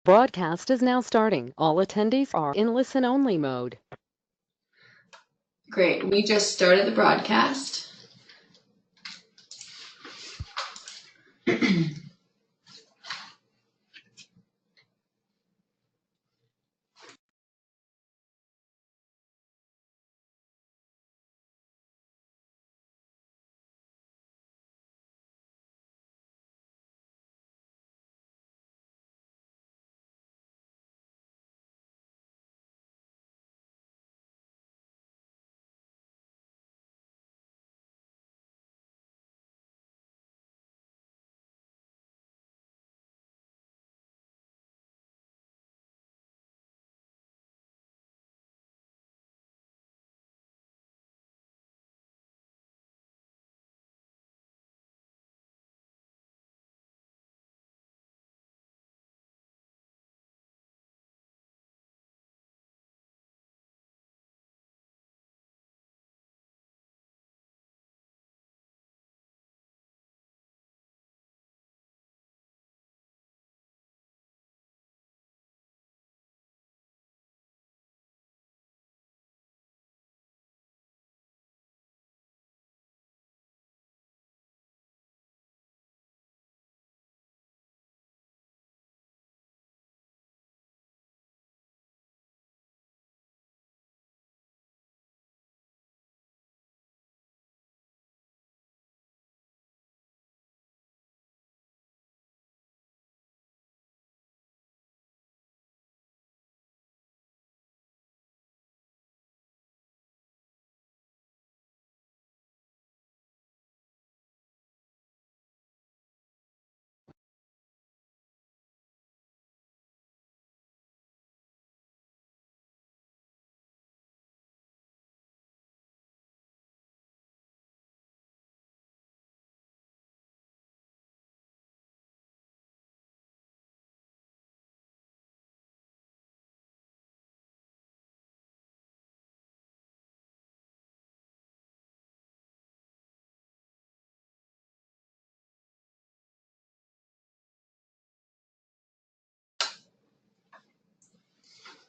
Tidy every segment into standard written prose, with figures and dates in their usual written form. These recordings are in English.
Broadcast is now starting. All attendees are in listen-only mode. Great, we just started the broadcast.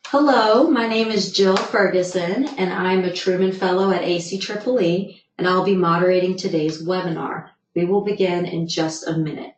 Hello, my name is Jill Ferguson, and I'm a Truman Fellow at ACEEE, and I'll be moderating today's webinar. We will begin in just a minute.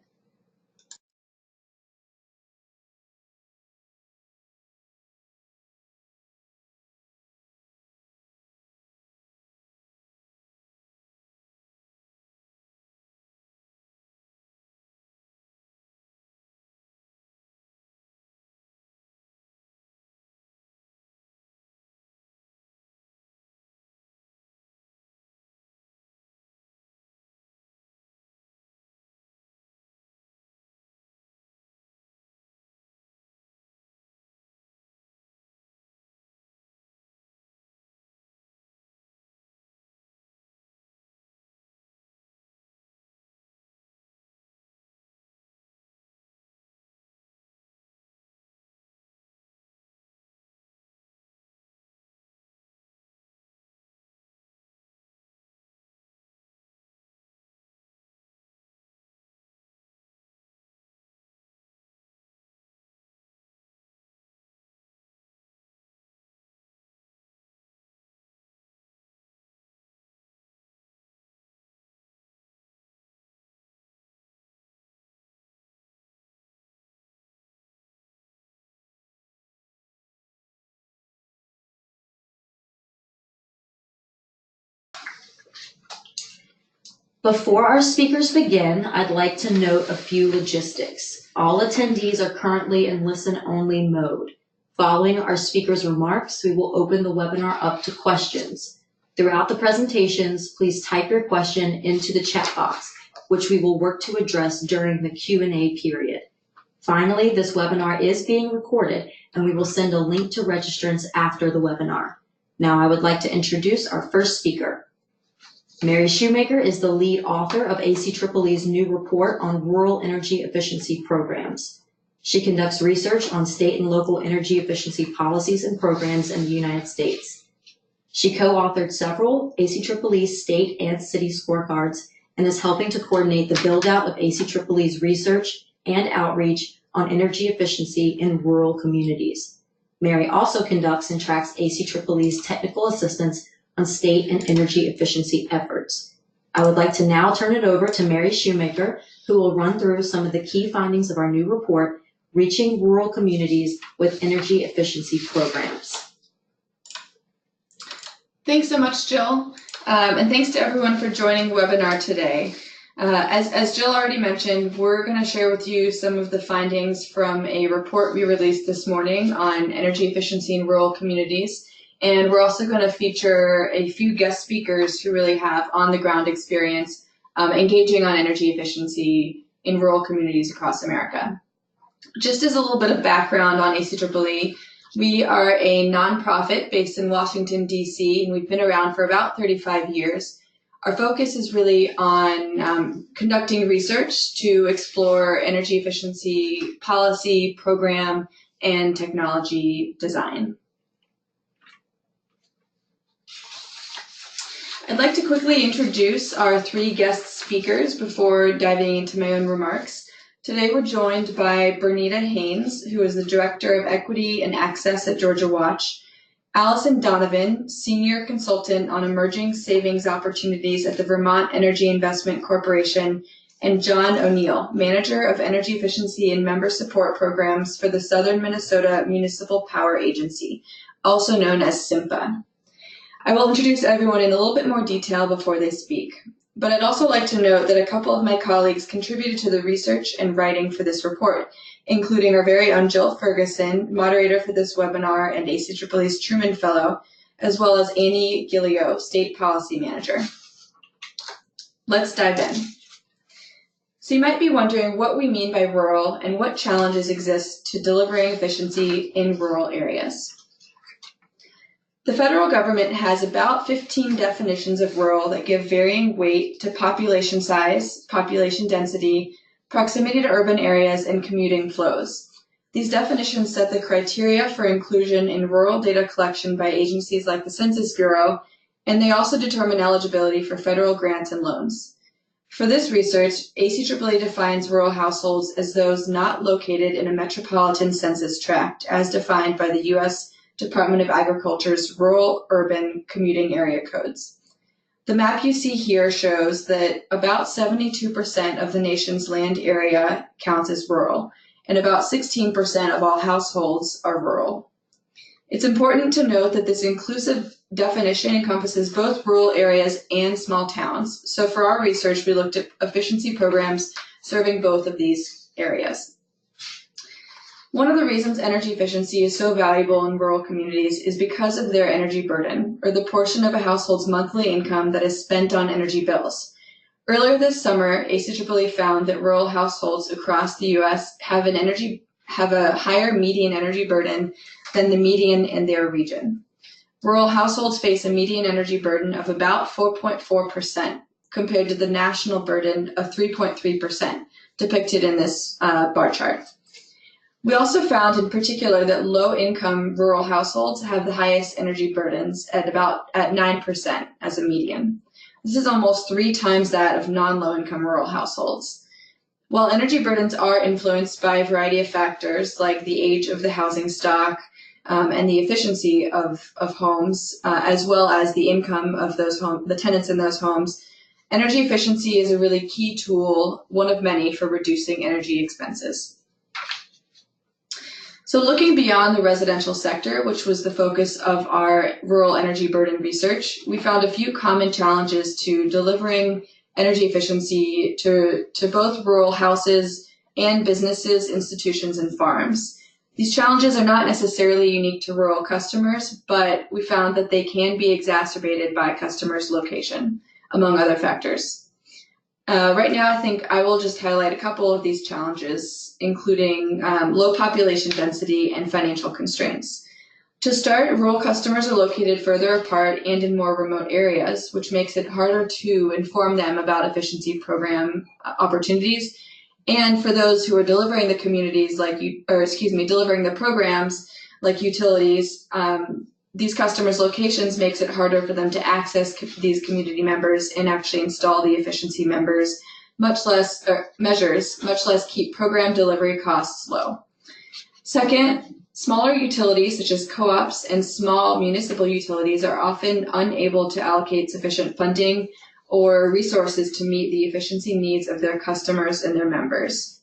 Before our speakers begin, I'd like to note a few logistics. All attendees are currently in listen-only mode. Following our speakers' remarks, we will open the webinar up to questions. Throughout the presentations, please type your question into the chat box, which we will work to address during the Q&A period. Finally, this webinar is being recorded, and we will send a link to registrants after the webinar. Now I would like to introduce our first speaker. Mary Shoemaker is the lead author of ACEEE's new report on rural energy efficiency programs. She conducts research on state and local energy efficiency policies and programs in the United States. She co-authored several ACEEE state and city scorecards and is helping to coordinate the build-out of ACEEE's research and outreach on energy efficiency in rural communities. Mary also conducts and tracks ACEEE's technical assistance on state and energy efficiency efforts. I would like to now turn it over to Mary Shoemaker, who will run through some of the key findings of our new report, Reaching Rural Communities with Energy Efficiency Programs. Thanks so much, Jill, and thanks to everyone for joining the webinar today. As Jill already mentioned, we're going to share with you some of the findings from a report we released this morning on energy efficiency in rural communities. And we're also going to feature a few guest speakers who really have on-the-ground experience engaging on energy efficiency in rural communities across America. Just as a little bit of background on ACEEE, we are a nonprofit based in Washington, D.C., and we've been around for about 35 years. Our focus is really on conducting research to explore energy efficiency policy, program, and technology design. I'd like to quickly introduce our three guest speakers before diving into my own remarks. Today we're joined by Bernita Haynes, who is the Director of Equity and Access at Georgia Watch, Allison Donovan, Senior Consultant on Emerging Savings Opportunities at the Vermont Energy Investment Corporation, and John O'Neill, Manager of Energy Efficiency and Member Support Programs for the Southern Minnesota Municipal Power Agency, also known as SMPA. I will introduce everyone in a little bit more detail before they speak, but I'd also like to note that a couple of my colleagues contributed to the research and writing for this report, including our very own Jill Ferguson, moderator for this webinar and ACEE's Truman Fellow, as well as Annie Gillio, State Policy Manager. Let's dive in. So you might be wondering what we mean by rural and what challenges exist to delivering efficiency in rural areas. The federal government has about 15 definitions of rural that give varying weight to population size, population density, proximity to urban areas, and commuting flows. These definitions set the criteria for inclusion in rural data collection by agencies like the Census Bureau, and they also determine eligibility for federal grants and loans. For this research, ACEEE defines rural households as those not located in a metropolitan census tract, as defined by the U.S. Department of Agriculture's Rural-Urban Commuting Area Codes. The map you see here shows that about 72% of the nation's land area counts as rural, and about 16% of all households are rural. It's important to note that this inclusive definition encompasses both rural areas and small towns. So for our research, we looked at efficiency programs serving both of these areas. One of the reasons energy efficiency is so valuable in rural communities is because of their energy burden, or the portion of a household's monthly income that is spent on energy bills. Earlier this summer, ACEEE found that rural households across the U.S. have a higher median energy burden than the median in their region. Rural households face a median energy burden of about 4.4% compared to the national burden of 3.3% depicted in this bar chart. We also found in particular that low-income rural households have the highest energy burdens at 9% as a median. This is almost 3 times that of non-low-income rural households. While energy burdens are influenced by a variety of factors like the age of the housing stock and the efficiency of homes, as well as the income of the tenants in those homes, energy efficiency is a really key tool, one of many, for reducing energy expenses. So looking beyond the residential sector, which was the focus of our rural energy burden research, we found a few common challenges to delivering energy efficiency to both rural houses and businesses, institutions, and farms. These challenges are not necessarily unique to rural customers, but we found that they can be exacerbated by a customer's location, among other factors. Right now, I think I will just highlight a couple of these challenges, including low population density and financial constraints. To start, rural customers are located further apart and in more remote areas, which makes it harder to inform them about efficiency program opportunities. And for those who are delivering the delivering the programs like utilities, these customers' locations makes it harder for them to access these community members and actually install the efficiency members much less keep program delivery costs low. Second, smaller utilities such as co-ops and small municipal utilities are often unable to allocate sufficient funding or resources to meet the efficiency needs of their customers and their members.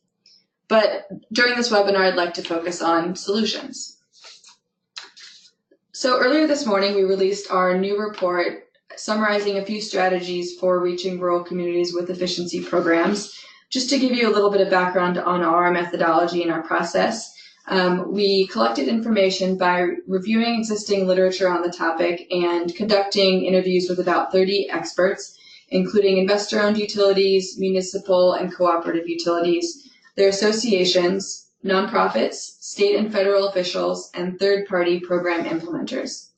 But during this webinar, I'd like to focus on solutions. So earlier this morning, we released our new report summarizing a few strategies for reaching rural communities with efficiency programs. Just to give you a little bit of background on our methodology and our process, we collected information by reviewing existing literature on the topic and conducting interviews with about 30 experts, including investor-owned utilities, municipal and cooperative utilities, their associations, nonprofits, state and federal officials, and third-party program implementers.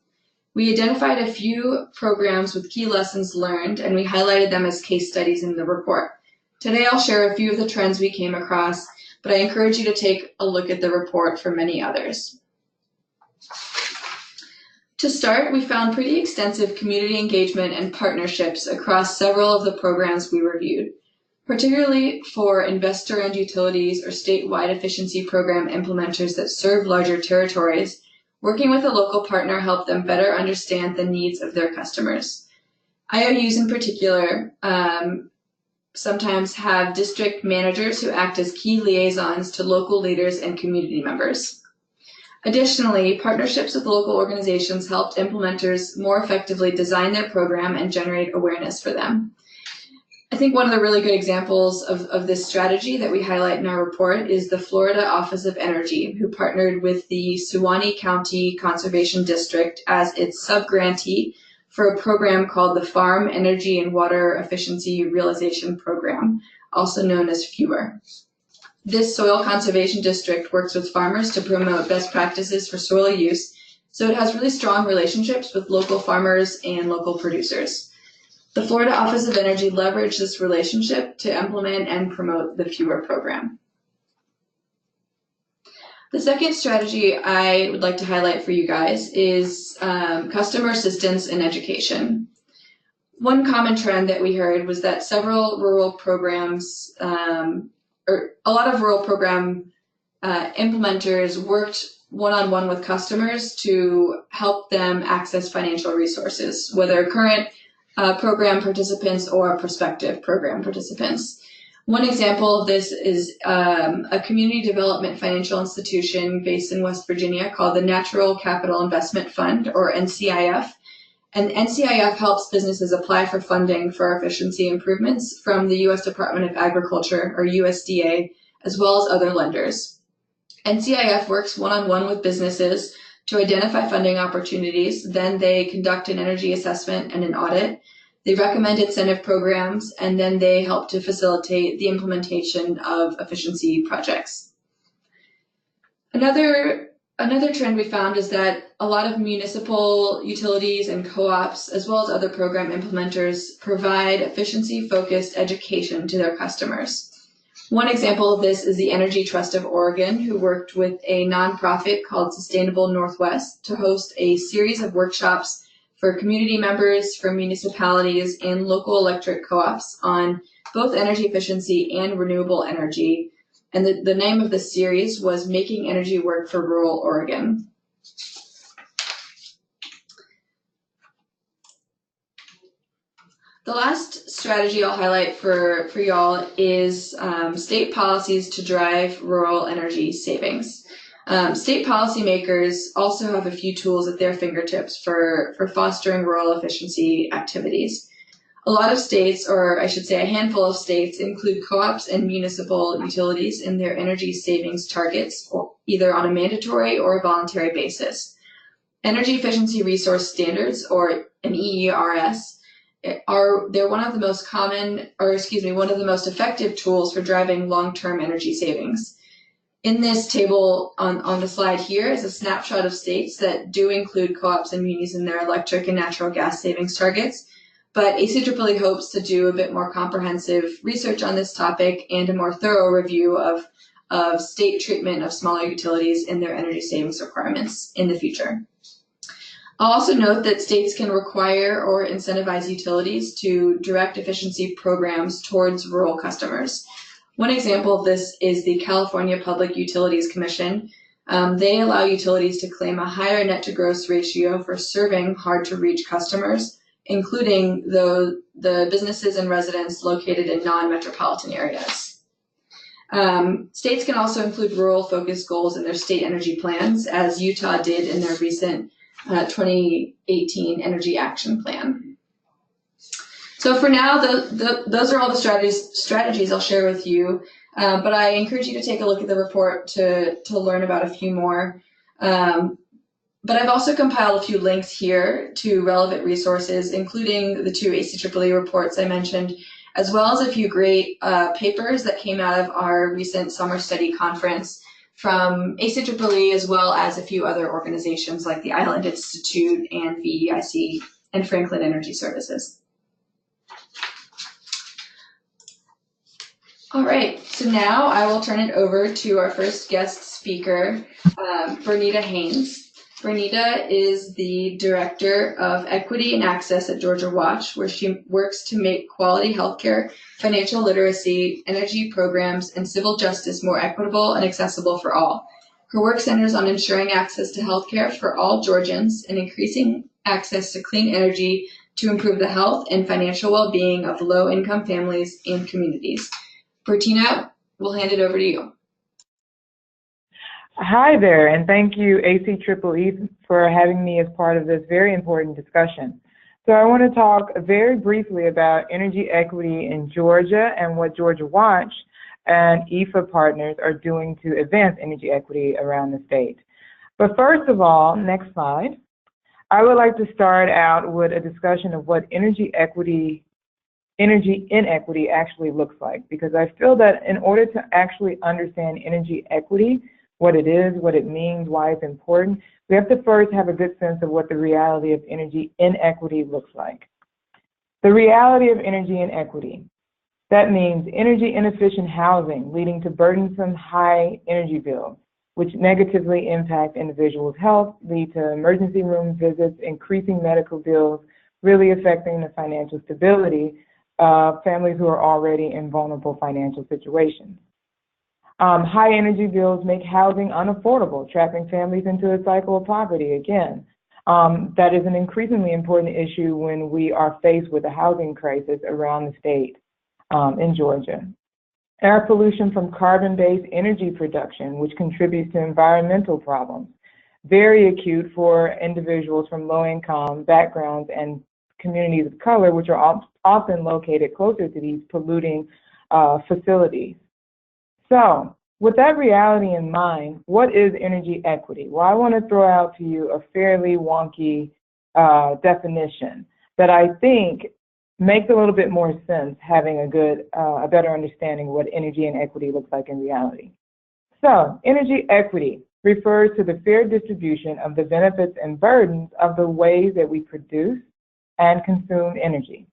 We identified a few programs with key lessons learned, and we highlighted them as case studies in the report. Today, I'll share a few of the trends we came across, but I encourage you to take a look at the report for many others. To start, we found pretty extensive community engagement and partnerships across several of the programs we reviewed, particularly for investor-owned utilities or statewide efficiency program implementers that serve larger territories. Working with a local partner helped them better understand the needs of their customers. IOUs in particular sometimes have district managers who act as key liaisons to local leaders and community members. Additionally, partnerships with local organizations helped implementers more effectively design their program and generate awareness for them. I think one of the really good examples of this strategy that we highlight in our report is the Florida Office of Energy, who partnered with the Suwannee County Conservation District as its sub-grantee for a program called the Farm Energy and Water Efficiency Realization Program, also known as FEWR. This soil conservation district works with farmers to promote best practices for soil use, so it has really strong relationships with local farmers and local producers. The Florida Office of Energy leveraged this relationship to implement and promote the FEWR program. The second strategy I would like to highlight for you guys is customer assistance and education. One common trend that we heard was that several rural programs, or a lot of rural program implementers worked one-on-one with customers to help them access financial resources, whether current program participants or prospective program participants. One example of this is a community development financial institution based in West Virginia called the Natural Capital Investment Fund, or NCIF. And NCIF helps businesses apply for funding for efficiency improvements from the U.S. Department of Agriculture, or USDA, as well as other lenders. NCIF works one-on-one with businesses to identify funding opportunities. Then they conduct an energy assessment and an audit. They recommend incentive programs, and then they help to facilitate the implementation of efficiency projects. Another trend we found is that a lot of municipal utilities and co-ops, as well as other program implementers, provide efficiency-focused education to their customers. One example of this is the Energy Trust of Oregon, who worked with a nonprofit called Sustainable Northwest to host a series of workshops for community members, for municipalities, and local electric co-ops on both energy efficiency and renewable energy. And the name of the series was Making Energy Work for Rural Oregon. The last strategy I'll highlight for y'all is state policies to drive rural energy savings. State policymakers also have a few tools at their fingertips for fostering rural efficiency activities. A lot of states, or I should say a handful of states, include co-ops and municipal utilities in their energy savings targets, either on a mandatory or a voluntary basis. Energy efficiency resource standards, or an EERS, they're one of the most one of the most effective tools for driving long-term energy savings. In this table on the slide here is a snapshot of states that do include co-ops and munis in their electric and natural gas savings targets, but ACEEE hopes to do a bit more comprehensive research on this topic and a more thorough review of state treatment of smaller utilities in their energy savings requirements in the future. I'll also note that states can require or incentivize utilities to direct efficiency programs towards rural customers. One example of this is the California Public Utilities Commission. They allow utilities to claim a higher net to gross ratio for serving hard to reach customers, including the businesses and residents located in non-metropolitan areas. States can also include rural focused goals in their state energy plans, as Utah did in their recent 2018 Energy Action Plan. So for now, those are all the strategies I'll share with you, but I encourage you to take a look at the report to learn about a few more. But I've also compiled a few links here to relevant resources, including the 2 ACEEE reports I mentioned, as well as a few great papers that came out of our recent summer study conference from ACEEE, as well as a few other organizations like the Island Institute and VEIC and Franklin Energy Services. All right, so now I will turn it over to our first guest speaker, Bernita Haynes. Bernita is the Director of Equity and Access at Georgia Watch, where she works to make quality healthcare, financial literacy, energy programs, and civil justice more equitable and accessible for all. Her work centers on ensuring access to healthcare for all Georgians and increasing access to clean energy to improve the health and financial well-being of low-income families and communities. Bertina, we'll hand it over to you. Hi there, and thank you, ACEEE, for having me as part of this very important discussion. So I want to talk very briefly about energy equity in Georgia and what Georgia Watch and EFA partners are doing to advance energy equity around the state. But first of all, next slide, I would like to start out with a discussion of what energy inequity actually looks like, because I feel that in order to actually understand energy equity, what it is, what it means, why it's important, we have to first have a good sense of what the reality of energy inequity looks like. The reality of energy inequity, that means energy inefficient housing leading to burdensome high energy bills, which negatively impact individuals' health, lead to emergency room visits, increasing medical bills, really affecting the financial stability of families who are already in vulnerable financial situations. High energy bills make housing unaffordable, trapping families into a cycle of poverty again. That is an increasingly important issue when we are faced with a housing crisis around the state in Georgia. Air pollution from carbon-based energy production, which contributes to environmental problems, very acute for individuals from low-income backgrounds and communities of color, which are often located closer to these polluting facilities. So, with that reality in mind, what is energy equity? Well, I want to throw out to you a fairly wonky definition that I think makes a little bit more sense, having a better understanding of what energy and equity looks like in reality. So, energy equity refers to the fair distribution of the benefits and burdens of the ways that we produce and consume energy.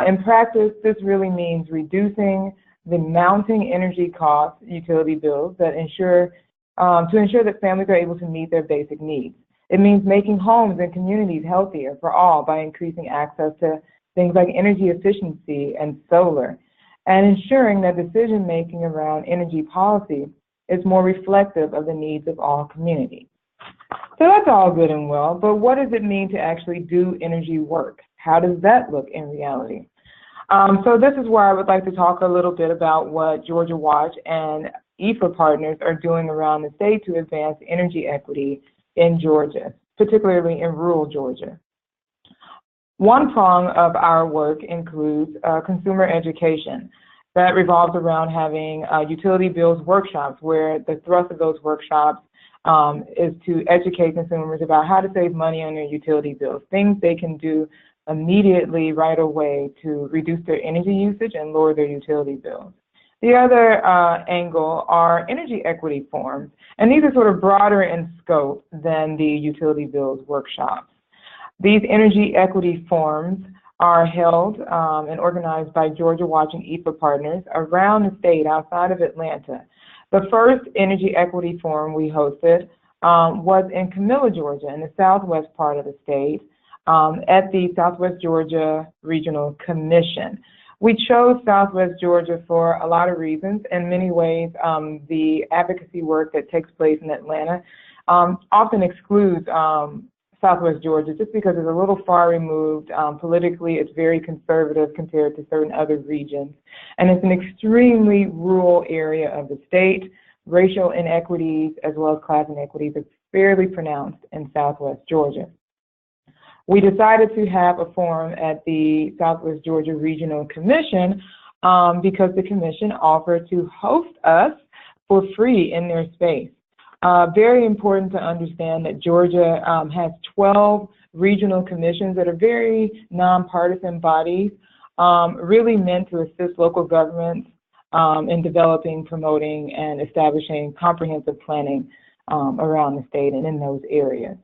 In practice, this really means reducing the mounting energy costs, utility bills, that to ensure that families are able to meet their basic needs. It means making homes and communities healthier for all by increasing access to things like energy efficiency and solar, and ensuring that decision-making around energy policy is more reflective of the needs of all communities. So that's all good and well, but what does it mean to actually do energy work? How does that look in reality? So this is where I would like to talk a little bit about what Georgia Watch and EFA partners are doing around the state to advance energy equity in Georgia, particularly in rural Georgia. One prong of our work includes consumer education that revolves around having utility bills workshops, where the thrust of those workshops is to educate consumers about how to save money on their utility bills, things they can do immediately right away to reduce their energy usage and lower their utility bills. The other angle are energy equity forums, and these are sort of broader in scope than the utility bills workshops. These energy equity forums are held and organized by Georgia Watch and EFA partners around the state outside of Atlanta. The first energy equity forum we hosted was in Camilla, Georgia, in the southwest part of the state, at the Southwest Georgia Regional Commission. We chose Southwest Georgia for a lot of reasons. In many ways, the advocacy work that takes place in Atlanta often excludes Southwest Georgia just because it's a little far removed. Politically, it's very conservative compared to certain other regions. And it's an extremely rural area of the state. Racial inequities as well as class inequities are fairly pronounced in Southwest Georgia. We decided to have a forum at the Southwest Georgia Regional Commission because the commission offered to host us for free in their space. Very important to understand that Georgia has 12 regional commissions that are very nonpartisan bodies, really meant to assist local governments in developing, promoting, and establishing comprehensive planning around the state and in those areas.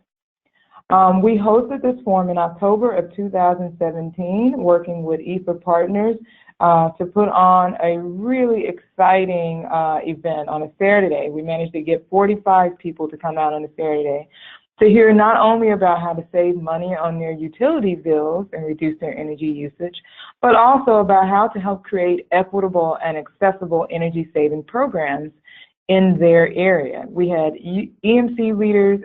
We hosted this forum in October of 2017, working with EFA partners to put on a really exciting event on a Saturday. We managed to get 45 people to come out on a Saturday to hear not only about how to save money on their utility bills and reduce their energy usage, but also about how to help create equitable and accessible energy saving programs in their area. We had EMC leaders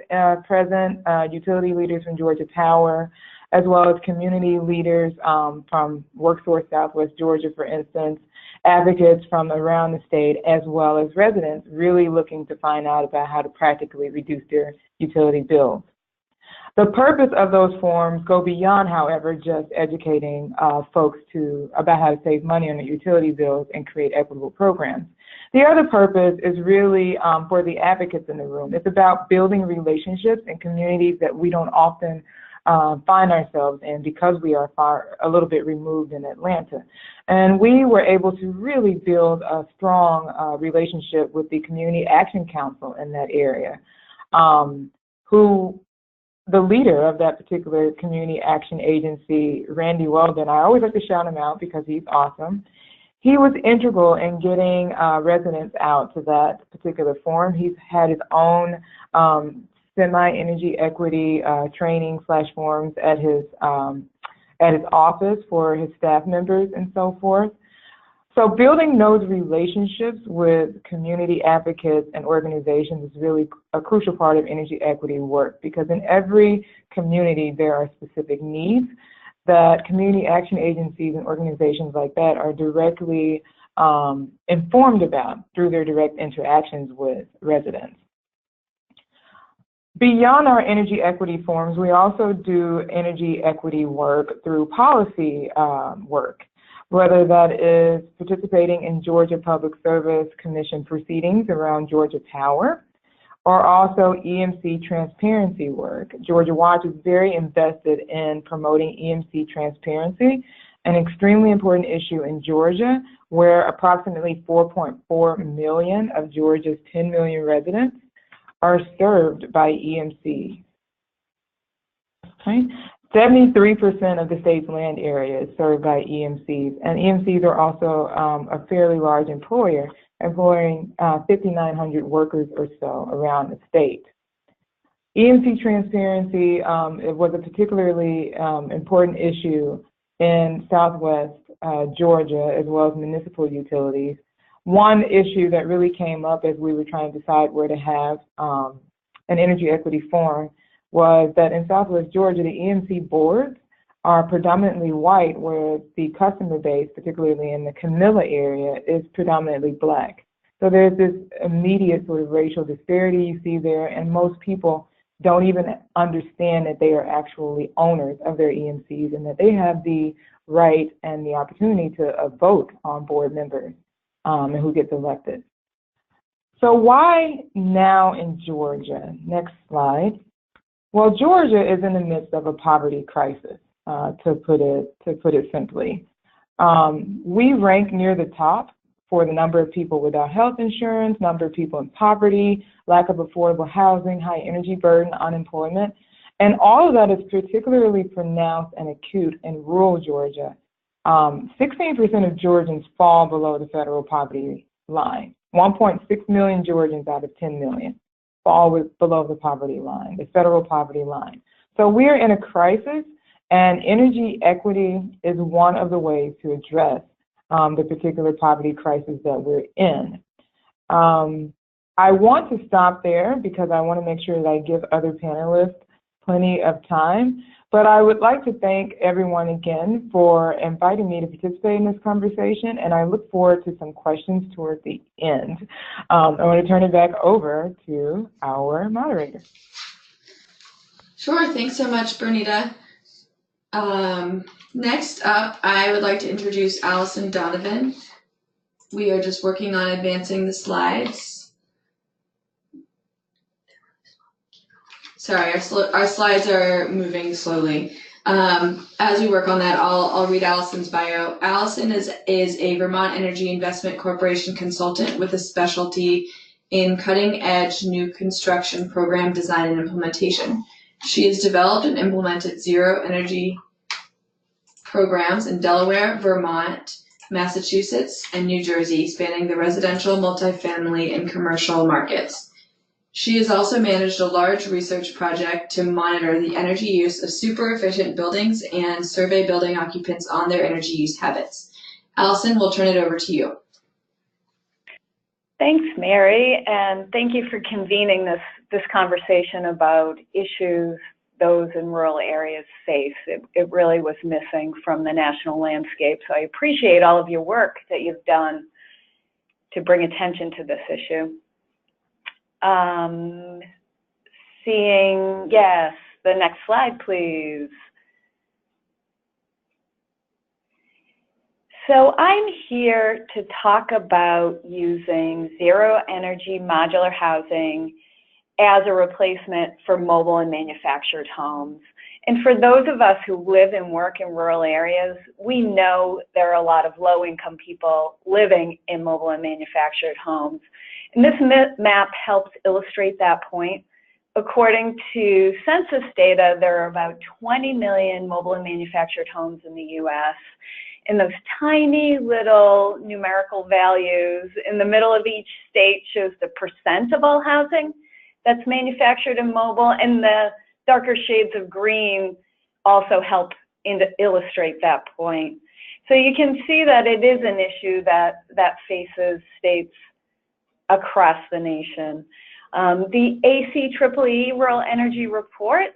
present, utility leaders from Georgia Power, as well as community leaders from WorkSource Southwest Georgia, for instance, advocates from around the state, as well as residents really looking to find out about how to practically reduce their utility bills. The purpose of those forums go beyond, however, just educating folks about how to save money on their utility bills and create equitable programs. The other purpose is really for the advocates in the room. It's about building relationships in communities that we don't often find ourselves in because we are a little bit removed in Atlanta. And we were able to really build a strong relationship with the Community Action Council in that area, who the leader of that particular community action agency, Randy Weldon, I always like to shout him out because he's awesome. He was integral in getting residents out to that particular forum. He's had his own semi-energy equity training / forums at his office for his staff members and so forth. So building those relationships with community advocates and organizations is really a crucial part of energy equity work, because in every community there are specific needs that community action agencies and organizations like that are directly informed about through their direct interactions with residents. Beyond our energy equity forums, we also do energy equity work through policy work, whether that is participating in Georgia Public Service Commission proceedings around Georgia Power, or also EMC transparency work. Georgia Watch is very invested in promoting EMC transparency, an extremely important issue in Georgia, where approximately 4.4 million of Georgia's 10 million residents are served by EMC. Okay. 73% of the state's land area is served by EMCs, and EMCs are also a fairly large employer, employing 5,900 workers or so around the state. EMC transparency it was a particularly important issue in Southwest Georgia, as well as municipal utilities. One issue that really came up as we were trying to decide where to have an energy equity forum was that in Southwest Georgia, the EMC boards are predominantly white, whereas the customer base, particularly in the Camilla area, is predominantly black. So there's this immediate sort of racial disparity you see there, and most people don't even understand that they are actually owners of their EMCs and that they have the right and the opportunity to vote on board members and who gets elected. So why now in Georgia? Next slide. Well, Georgia is in the midst of a poverty crisis, to put it simply. We rank near the top for the number of people without health insurance, number of people in poverty, lack of affordable housing, high energy burden, unemployment, and all of that is particularly pronounced and acute in rural Georgia. 16% of Georgians fall below the federal poverty line, 1.6 million Georgians out of 10 million. fall below the poverty line, the federal poverty line. So we're in a crisis, and energy equity is one of the ways to address the particular poverty crisis that we're in. I want to stop there because I want to make sure that I give other panelists plenty of time. But I would like to thank everyone again for inviting me to participate in this conversation, and I look forward to some questions toward the end. I want to turn it back over to our moderator. Sure, thanks so much, Bernita. Next up, I would like to introduce Allison Donovan. We are just working on advancing the slides. Sorry, our slides are moving slowly. As we work on that, I'll read Allison's bio. Allison is a Vermont Energy Investment Corporation consultant with a specialty in cutting-edge new construction program design and implementation. She has developed and implemented zero energy programs in Delaware, Vermont, Massachusetts, and New Jersey, spanning the residential, multifamily, and commercial markets. She has also managed a large research project to monitor the energy use of super efficient buildings and survey building occupants on their energy use habits. Allison, we'll turn it over to you. Thanks, Mary, and thank you for convening this conversation about issues those in rural areas face. It really was missing from the national landscape, so I appreciate all of your work that you've done to bring attention to this issue. Yes, the next slide, please. So I'm here to talk about using zero energy modular housing as a replacement for mobile and manufactured homes. And for those of us who live and work in rural areas, we know there are a lot of low-income people living in mobile and manufactured homes. And this map helps illustrate that point. According to census data, there are about 20 million mobile and manufactured homes in the US. And those tiny little numerical values in the middle of each state shows the percent of all housing that's manufactured and mobile, and the darker shades of green also help illustrate that point. So you can see that it is an issue that faces states across the nation. The ACEEE Rural Energy Report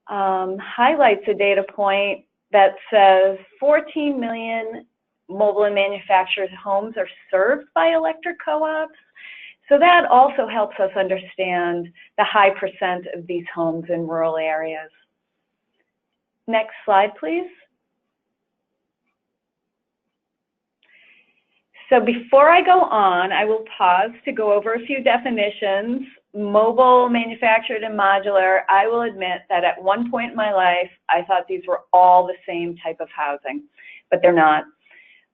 highlights a data point that says 14 million mobile and manufactured homes are served by electric co-ops. So that also helps us understand the high percent of these homes in rural areas. Next slide, please. So before I go on, I will pause to go over a few definitions. Mobile, manufactured, and modular. I will admit that at one point in my life, I thought these were all the same type of housing, but they're not.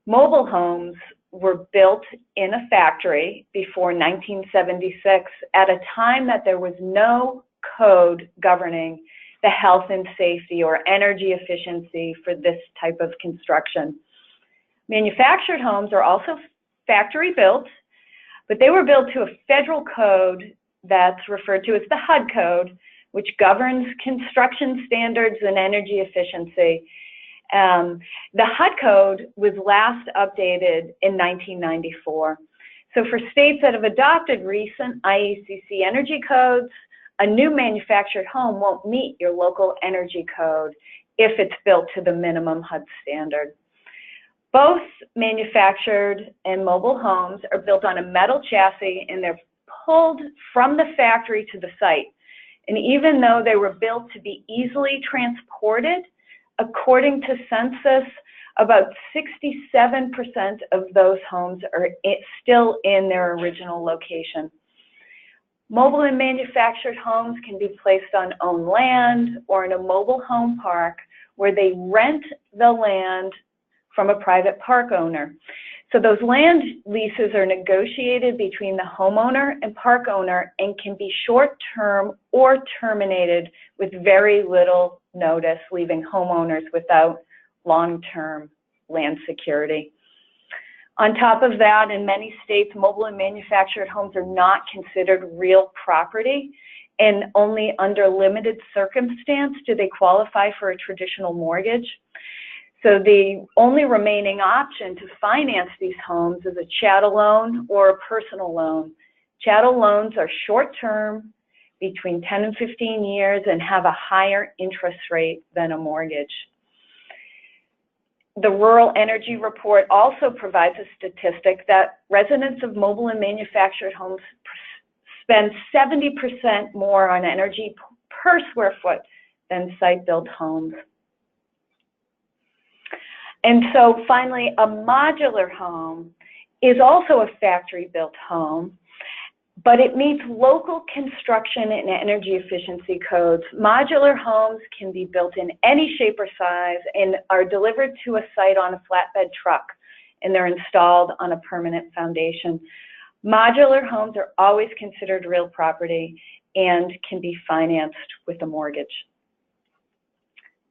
Mobile homes were built in a factory before 1976 at a time that there was no code governing the health and safety or energy efficiency for this type of construction. Manufactured homes are also factory built, but they were built to a federal code that's referred to as the HUD code, which governs construction standards and energy efficiency. The HUD code was last updated in 1994. So for states that have adopted recent IECC energy codes, a new manufactured home won't meet your local energy code if it's built to the minimum HUD standard. Both manufactured and mobile homes are built on a metal chassis, and they're pulled from the factory to the site. And even though they were built to be easily transported, according to census, about 67% of those homes are still in their original location. Mobile and manufactured homes can be placed on owned land or in a mobile home park where they rent the land from a private park owner. So those land leases are negotiated between the homeowner and park owner and can be short-term or terminated with very little notice, leaving homeowners without long-term land security. On top of that, in many states, mobile and manufactured homes are not considered real property, and only under limited circumstance do they qualify for a traditional mortgage. So the only remaining option to finance these homes is a chattel loan or a personal loan. Chattel loans are short-term, between 10 and 15 years, and have a higher interest rate than a mortgage. The Rural Energy Report also provides a statistic that residents of mobile and manufactured homes spend 70% more on energy per square foot than site-built homes. And so finally, a modular home is also a factory-built home, but it meets local construction and energy efficiency codes. Modular homes can be built in any shape or size and are delivered to a site on a flatbed truck, and they're installed on a permanent foundation. Modular homes are always considered real property and can be financed with a mortgage.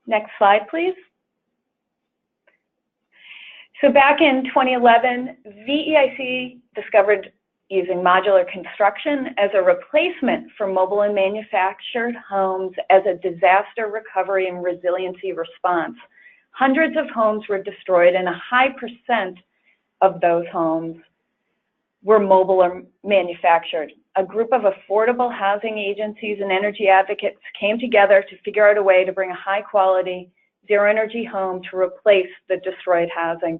Next slide, please. So back in 2011, VEIC discovered using modular construction as a replacement for mobile and manufactured homes as a disaster recovery and resiliency response. Hundreds of homes were destroyed, and a high percent of those homes were mobile or manufactured. A group of affordable housing agencies and energy advocates came together to figure out a way to bring a high-quality, zero-energy home to replace the destroyed housing.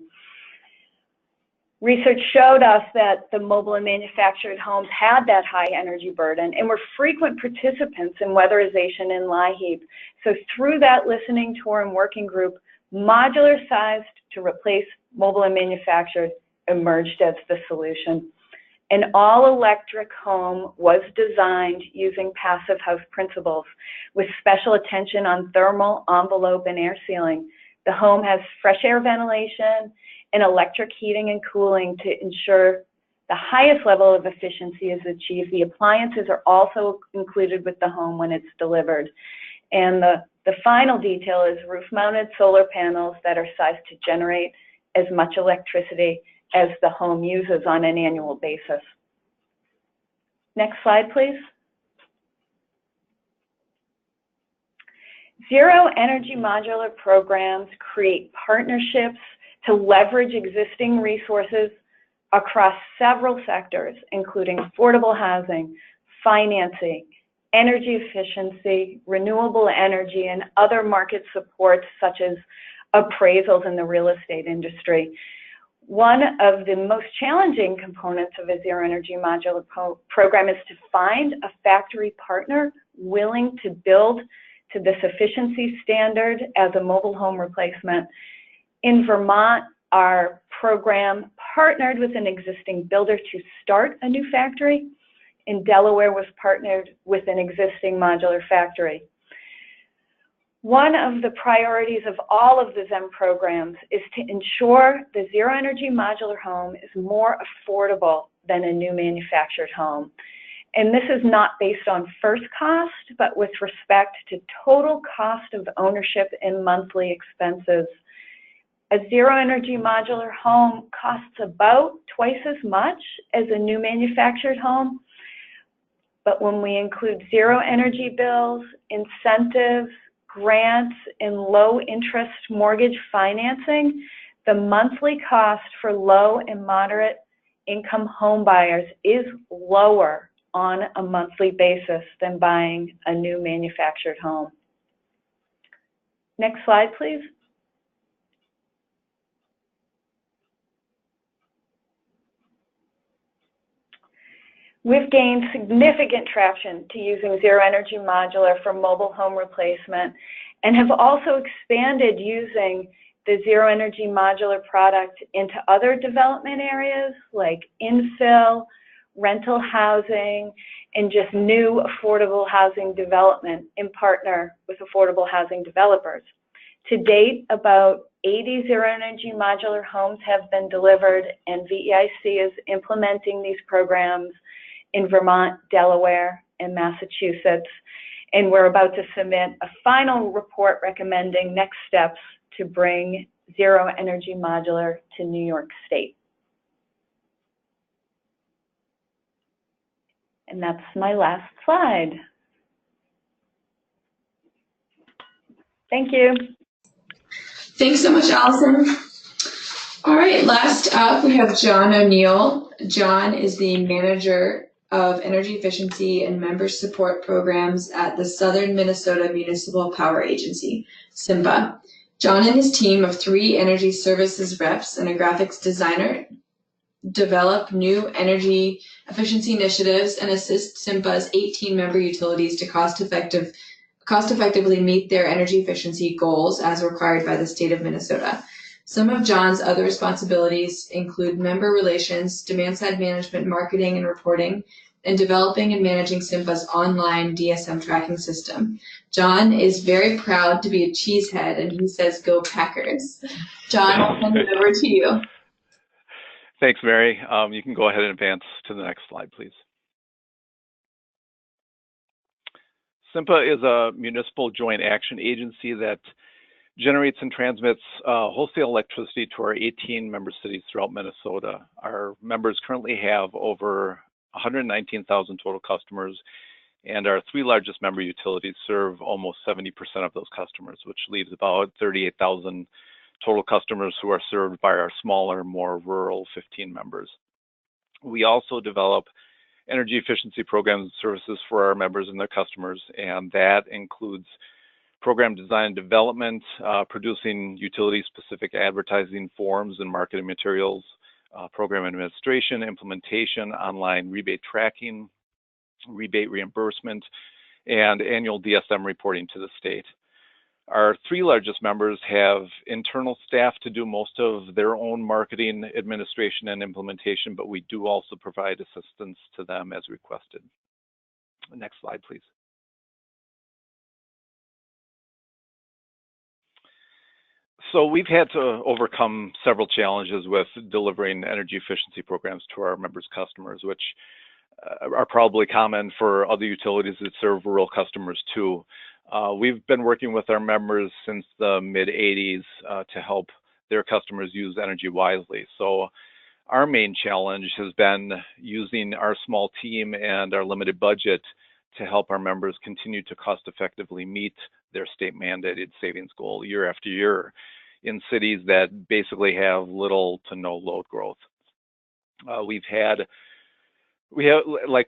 Research showed us that the mobile and manufactured homes had that high energy burden and were frequent participants in weatherization and LIHEAP. So through that listening tour and working group, modular sized to replace mobile and manufactured emerged as the solution. An all-electric home was designed using passive house principles with special attention on thermal, envelope, and air sealing. The home has fresh air ventilation and electric heating and cooling to ensure the highest level of efficiency is achieved. The appliances are also included with the home when it's delivered. And the final detail is roof-mounted solar panels that are sized to generate as much electricity as the home uses on an annual basis. Next slide, please. Zero energy modular programs create partnerships to leverage existing resources across several sectors, including affordable housing, financing, energy efficiency, renewable energy, and other market supports such as appraisals in the real estate industry. One of the most challenging components of a zero energy modular program is to find a factory partner willing to build to this efficiency standard as a mobile home replacement. In Vermont, our program partnered with an existing builder to start a new factory. In Delaware, was partnered with an existing modular factory. One of the priorities of all of the ZEM programs is to ensure the zero energy modular home is more affordable than a new manufactured home. And this is not based on first cost, but with respect to total cost of ownership and monthly expenses. A zero energy modular home costs about twice as much as a new manufactured home. But when we include zero energy bills, incentives, grants, and low interest mortgage financing, the monthly cost for low and moderate income home buyers is lower on a monthly basis than buying a new manufactured home. Next slide, please. We've gained significant traction to using zero energy modular for mobile home replacement and have also expanded using the zero energy modular product into other development areas like infill, rental housing, and just new affordable housing development in partner with affordable housing developers. To date, about 80 zero energy modular homes have been delivered, and VEIC is implementing these programs in Vermont, Delaware, and Massachusetts. And we're about to submit a final report recommending next steps to bring zero energy modular to New York State. And that's my last slide. Thank you. Thanks so much, Allison. All right, last up we have John O'Neill. John is the manager of energy efficiency and member support programs at the Southern Minnesota Municipal Power Agency, SMPA. John and his team of 3 energy services reps and a graphics designer develop new energy efficiency initiatives and assist SMPA's 18 member utilities to cost effectively meet their energy efficiency goals as required by the state of Minnesota. Some of John's other responsibilities include member relations, demand-side management, marketing and reporting, and developing and managing SMPA's online DSM tracking system. John is very proud to be a cheesehead, and he says, "Go Packers." John, I'll send it over to you. Thanks, Mary. You can go ahead and advance to the next slide, please. SMPA is a municipal joint action agency that generates and transmits wholesale electricity to our 18 member cities throughout Minnesota. Our members currently have over 119,000 total customers, and our 3 largest member utilities serve almost 70% of those customers, which leaves about 38,000 total customers who are served by our smaller, more rural 15 members. We also develop energy efficiency programs and services for our members and their customers, and that includes program design and development, producing utility-specific advertising forms and marketing materials, program administration, implementation, online rebate tracking, rebate reimbursement, and annual DSM reporting to the state. Our 3 largest members have internal staff to do most of their own marketing, administration, and implementation, but we do also provide assistance to them as requested. Next slide, please. So we've had to overcome several challenges with delivering energy efficiency programs to our members' customers, which are probably common for other utilities that serve rural customers too. We've been working with our members since the mid-'80s to help their customers use energy wisely. So our main challenge has been using our small team and our limited budget to help our members continue to cost effectively meet their state mandated savings goal year after year in cities that basically have little to no load growth. Like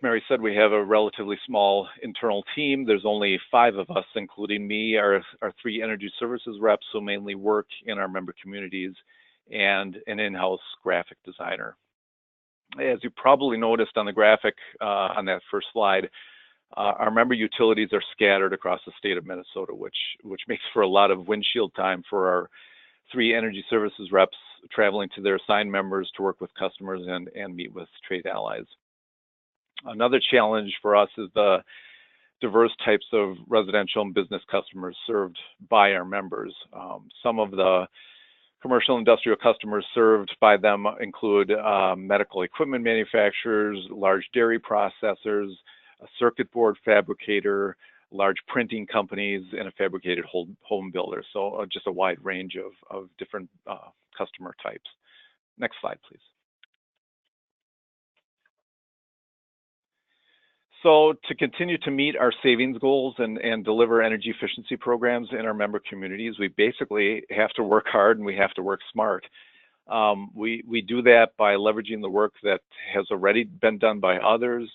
Mary said, we have a relatively small internal team. There's only 5 of us, including me, our 3 energy services reps who mainly work in our member communities, and an in-house graphic designer. As you probably noticed on the graphic on that first slide, our member utilities are scattered across the state of Minnesota, which makes for a lot of windshield time for our 3 energy services reps traveling to their assigned members to work with customers and meet with trade allies. Another challenge for us is the diverse types of residential and business customers served by our members. Some of the commercial industrial customers served by them include medical equipment manufacturers, large dairy processors, a circuit board fabricator, large printing companies, and a fabricated home builder. So just a wide range of different customer types. Next slide, please. So to continue to meet our savings goals and deliver energy efficiency programs in our member communities, we basically have to work hard and we have to work smart. We do that by leveraging the work that has already been done by others,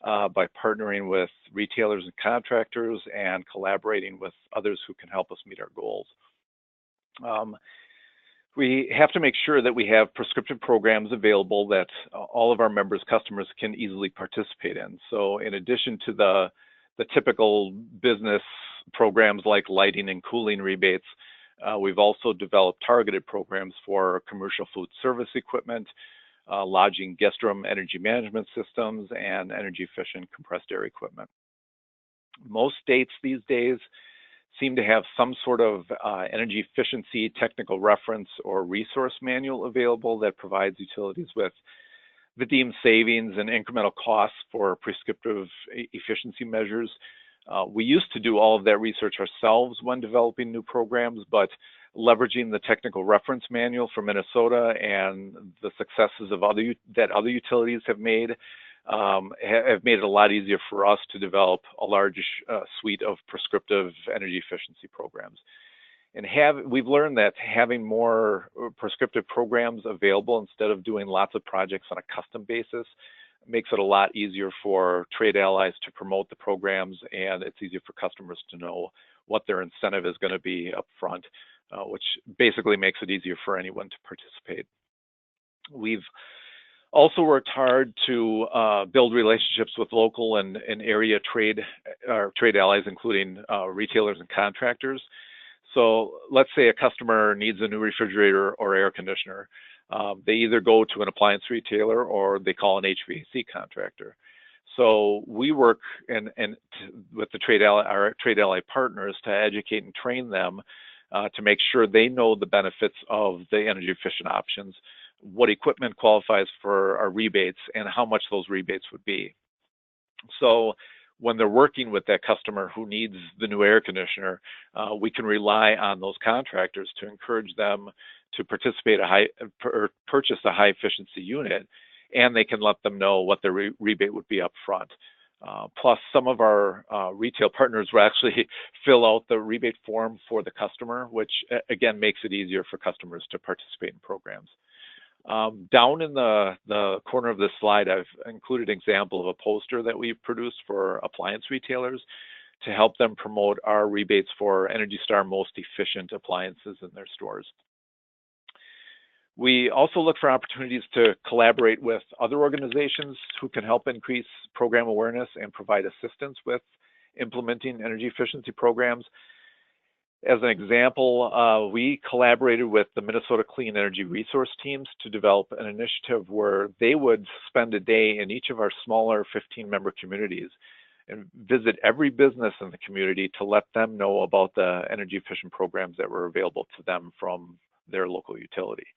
by partnering with retailers and contractors, and collaborating with others who can help us meet our goals. We have to make sure that we have prescriptive programs available that all of our members' customers can easily participate in. So in addition to the typical business programs like lighting and cooling rebates, we've also developed targeted programs for commercial food service equipment, lodging guest room energy management systems, and energy efficient compressed air equipment. Most states these days seem to have some sort of energy efficiency technical reference or resource manual available that provides utilities with the deemed savings and incremental costs for prescriptive efficiency measures. We used to do all of that research ourselves when developing new programs, but leveraging the technical reference manual for Minnesota and the successes of other utilities have made, have made it a lot easier for us to develop a large suite of prescriptive energy efficiency programs. And we've learned that having more prescriptive programs available instead of doing lots of projects on a custom basis makes it a lot easier for trade allies to promote the programs, and it's easier for customers to know what their incentive is going to be up front, which basically makes it easier for anyone to participate. We've also worked hard to build relationships with local and area trade allies, including retailers and contractors. So let's say a customer needs a new refrigerator or air conditioner. They either go to an appliance retailer or they call an HVAC contractor. So we work with our trade ally partners to educate and train them to make sure they know the benefits of the energy efficient options, what equipment qualifies for our rebates, and how much those rebates would be. So when they're working with that customer who needs the new air conditioner, we can rely on those contractors to encourage them to participate purchase a high efficiency unit, and they can let them know what the rebate would be up front. Plus, some of our retail partners will actually fill out the rebate form for the customer, which again makes it easier for customers to participate in programs. Down in the corner of this slide, I've included an example of a poster that we've produced for appliance retailers to help them promote our rebates for Energy Star most efficient appliances in their stores. We also look for opportunities to collaborate with other organizations who can help increase program awareness and provide assistance with implementing energy efficiency programs. As an example, we collaborated with the Minnesota Clean Energy Resource Teams to develop an initiative where they would spend a day in each of our smaller 15-member communities and visit every business in the community to let them know about the energy efficient programs that were available to them from their local utility.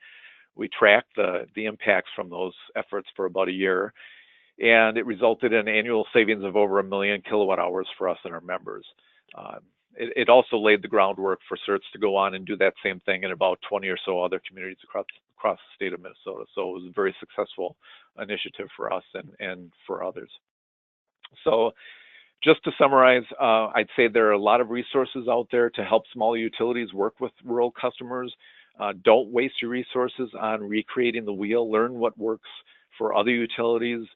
We tracked the impacts from those efforts for about a year, and it resulted in annual savings of over 1 million kilowatt hours for us and our members. It also laid the groundwork for CERTs to go on and do that same thing in about 20 or so other communities across the state of Minnesota. So it was a very successful initiative for us and for others. So just to summarize, I'd say there are a lot of resources out there to help small utilities work with rural customers. Don't waste your resources on recreating the wheel. Learn what works for other utilities.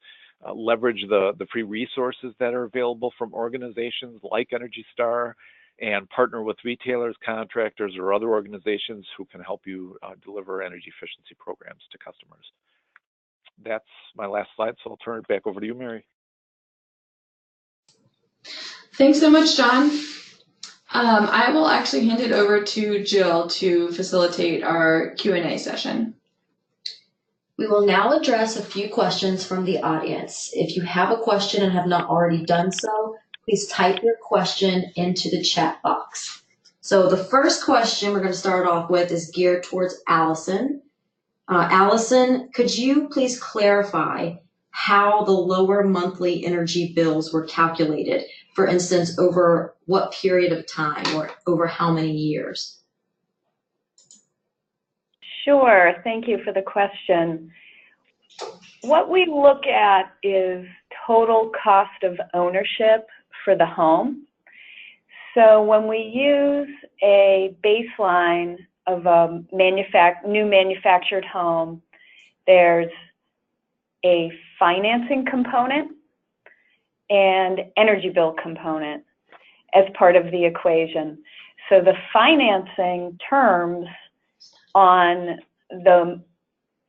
Leverage the free resources that are available from organizations like Energy Star, and partner with retailers, contractors, or other organizations who can help you deliver energy efficiency programs to customers. That's my last slide, so I'll turn it back over to you, Mary. Thanks so much, John. I will actually hand it over to Jill to facilitate our Q&A session. We will now address a few questions from the audience. If you have a question and have not already done so, please type your question into the chat box. So the first question we're going to start off with is geared towards Allison. Allison, could you please clarify how the lower monthly energy bills were calculated? For instance, over what period of time or over how many years? Sure, thank you for the question. What we look at is total cost of ownership for the home. So when we use a baseline of a new manufactured home, there's a financing component and energy bill component as part of the equation. So the financing terms on the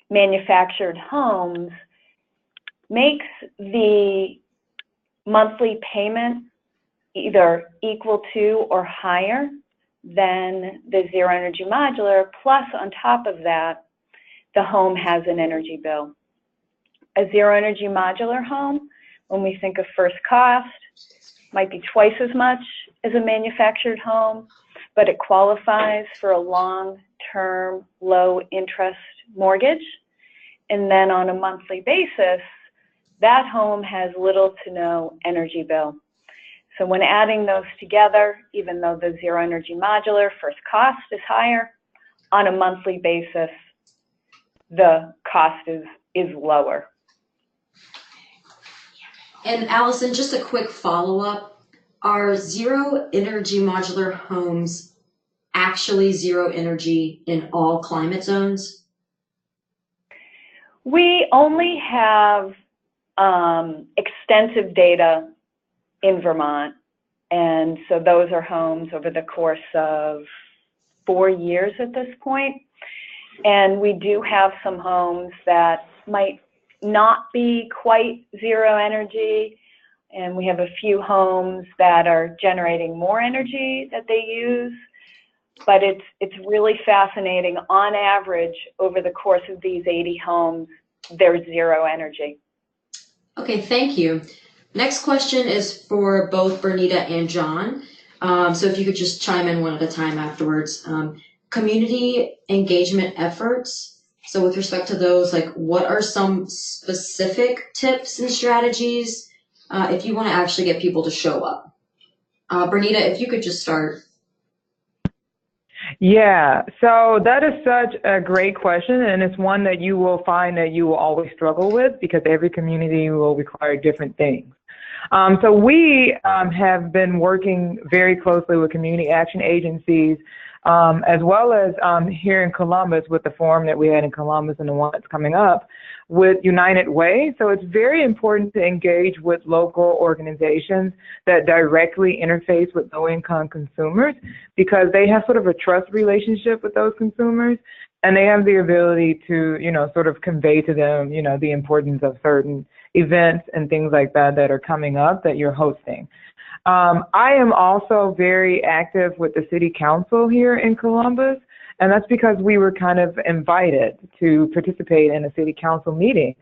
manufactured homes makes the monthly payment either equal to or higher than the zero energy modular, plus on top of that, the home has an energy bill. A zero energy modular home, when we think of first cost, might be twice as much as a manufactured home, but it qualifies for a long-term, low-interest mortgage. And then on a monthly basis, that home has little to no energy bill. So when adding those together, even though the zero energy modular first cost is higher, on a monthly basis, the cost is lower. And Allison, just a quick follow-up. Are zero energy modular homes actually zero energy in all climate zones? We only have extensive data in Vermont, and so those are homes over the course of 4 years at this point. And we do have some homes that might not be quite zero energy, and we have a few homes that are generating more energy that they use. But it's really fascinating. On average, over the course of these 80 homes, there's zero energy. Okay, thank you. Next question is for both Bernita and John. So if you could just chime in one at a time afterwards. Community engagement efforts. So with respect to those, like, what are some specific tips and strategies if you want to actually get people to show up? Bernita, if you could just start. Yeah, so that is such a great question, and it's one that you will find that you will always struggle with because every community will require different things. So we have been working very closely with community action agencies, as well as here in Columbus with the forum that we had in Columbus and the one that's coming up with United Way. So it's very important to engage with local organizations that directly interface with low-income consumers because they have sort of a trust relationship with those consumers, and they have the ability to, sort of convey to them, the importance of certain events and things like that that are coming up that you're hosting. I am also very active with the city council here in Columbus, and that's because we were kind of invited to participate in a city council meeting.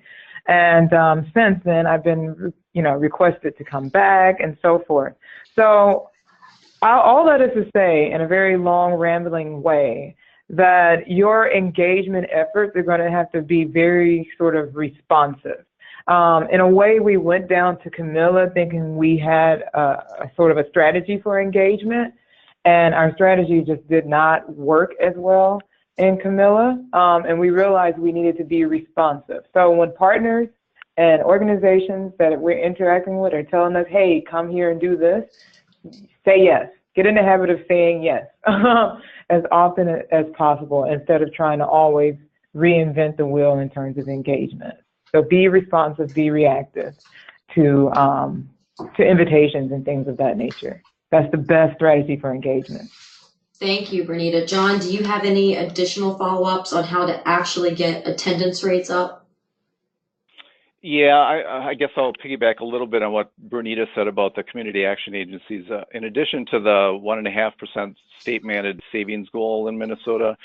And since then, I've been, requested to come back and so forth. So all that is to say, in a very long, rambling way, that your engagement efforts are going to have to be very sort of responsive. In a way, we went down to Camilla thinking we had a sort of a strategy for engagement, and our strategy just did not work as well in Camilla, and we realized we needed to be responsive. So when partners and organizations that we're interacting with are telling us, hey, come here and do this, say yes. Get in the habit of saying yes as often as possible instead of trying to always reinvent the wheel in terms of engagement. So be responsive, be reactive to invitations and things of that nature. That's the best strategy for engagement. Thank you, Bernita. John, do you have any additional follow-ups on how to actually get attendance rates up? Yeah, I guess I'll piggyback a little bit on what Bernita said about the community action agencies. In addition to the 1.5% state-mandated savings goal in Minnesota,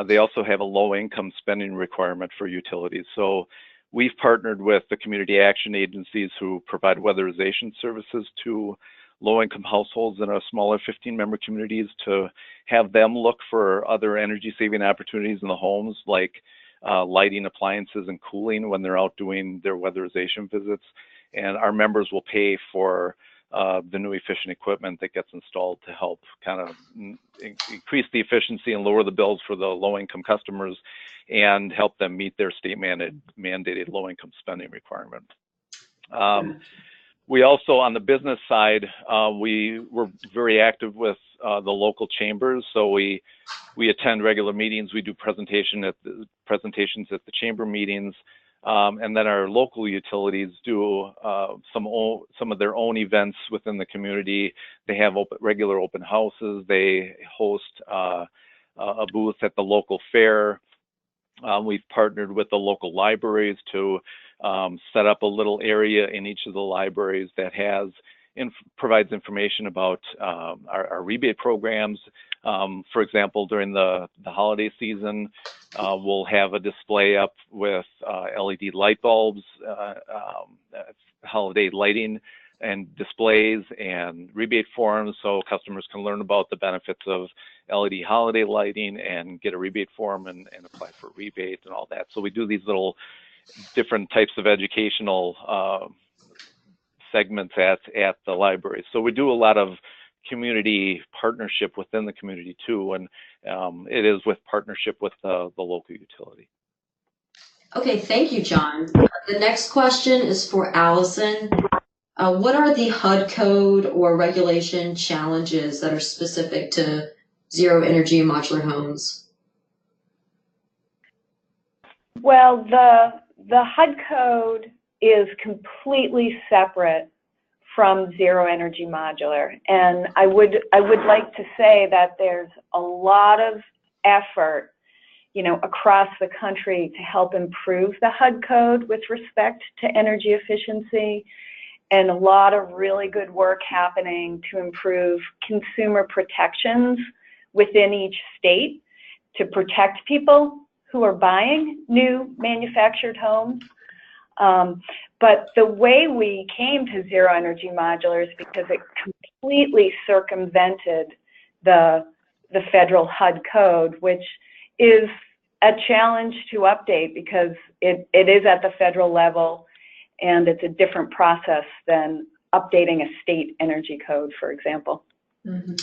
they also have a low-income spending requirement for utilities. So we've partnered with the community action agencies who provide weatherization services to low-income households in a smaller 15-member communities to have them look for other energy-saving opportunities in the homes, like lighting appliances and cooling when they're out doing their weatherization visits. And our members will pay for the new efficient equipment that gets installed to help kind of increase the efficiency and lower the bills for the low-income customers and help them meet their state-mandated low-income spending requirement. We also, on the business side, we were very active with the local chambers. So we attend regular meetings. We do presentations at the chamber meetings, and then our local utilities do some of their own events within the community. They have regular open houses. They host a booth at the local fair. We've partnered with the local libraries to set up a little area in each of the libraries that provides information about our rebate programs. For example, during the holiday season, we'll have a display up with LED light bulbs, holiday lighting and displays and rebate forms so customers can learn about the benefits of LED holiday lighting and get a rebate form and apply for a rebate and all that. So we do these little different types of educational segments at the library. So we do a lot of community partnership within the community too, and it is with partnership with the local utility. Okay, thank you, John. The next question is for Allison. What are the HUD code or regulation challenges that are specific to zero energy modular homes? Well, the HUD code is completely separate from zero energy modular, and I would like to say that there's a lot of effort, across the country to help improve the HUD code with respect to energy efficiency, and a lot of really good work happening to improve consumer protections within each state to protect people who are buying new manufactured homes. But the way we came to zero energy modular is because it completely circumvented the federal HUD code, which is a challenge to update because it is at the federal level, and it's a different process than updating a state energy code, for example. Mm-hmm.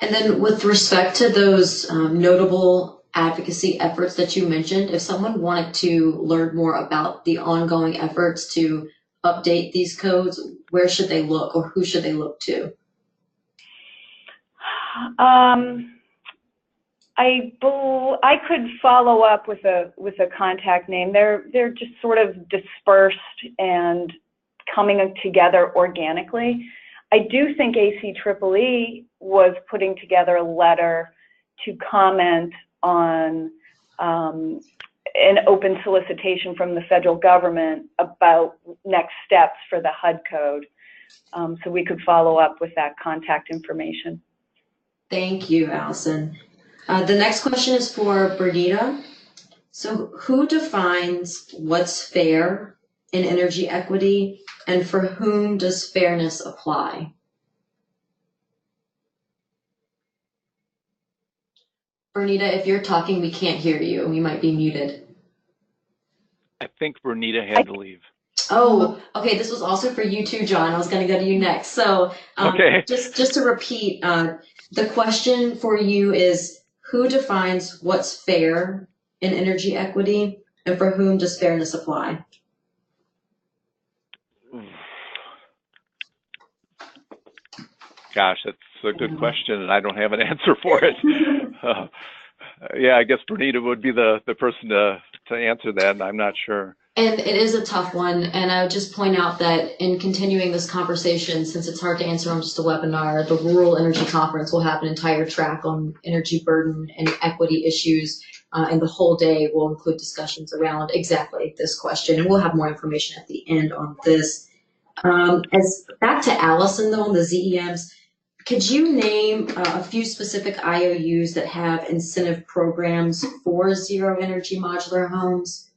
And then with respect to those notable advocacy efforts that you mentioned, if someone wanted to learn more about the ongoing efforts to update these codes, where should they look, or who should they look to? I could follow up with a contact name. They're just sort of dispersed and coming together organically. I do think ACEEE was putting together a letter to comment on an open solicitation from the federal government about next steps for the HUD code. So we could follow up with that contact information. Thank you, Allison. The next question is for Bernita. So who defines what's fair in energy equity, and for whom does fairness apply? Bernita, if you're talking, we can't hear you. You might be muted. I think Bernita had to leave. Oh, okay. This was also for you too, John. I was going to go to you next. So okay. just to repeat, the question for you is, who defines what's fair in energy equity, and for whom does fairness apply? Gosh, that's a good question, and I don't have an answer for it. Yeah, I guess Bernita would be the person to answer that, and I'm not sure. And it is a tough one, and I would just point out that in continuing this conversation, since it's hard to answer on just a webinar, the Rural Energy Conference will have an entire track on energy burden and equity issues, and the whole day will include discussions around exactly this question. And we'll have more information at the end on this. As back to Allison, though, on the ZEMs, could you name a few specific IOUs that have incentive programs for zero energy modular homes?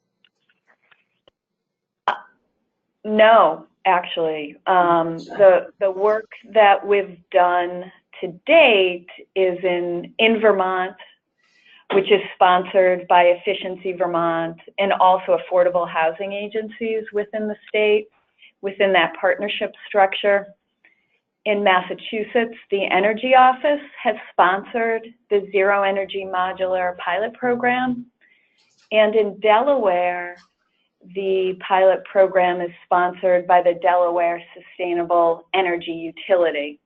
No, actually. The work that we've done to date is in Vermont, which is sponsored by Efficiency Vermont and also affordable housing agencies within the state, within that partnership structure. In Massachusetts, the Energy Office has sponsored the Zero Energy Modular pilot program. And in Delaware, the pilot program is sponsored by the Delaware Sustainable Energy Utility.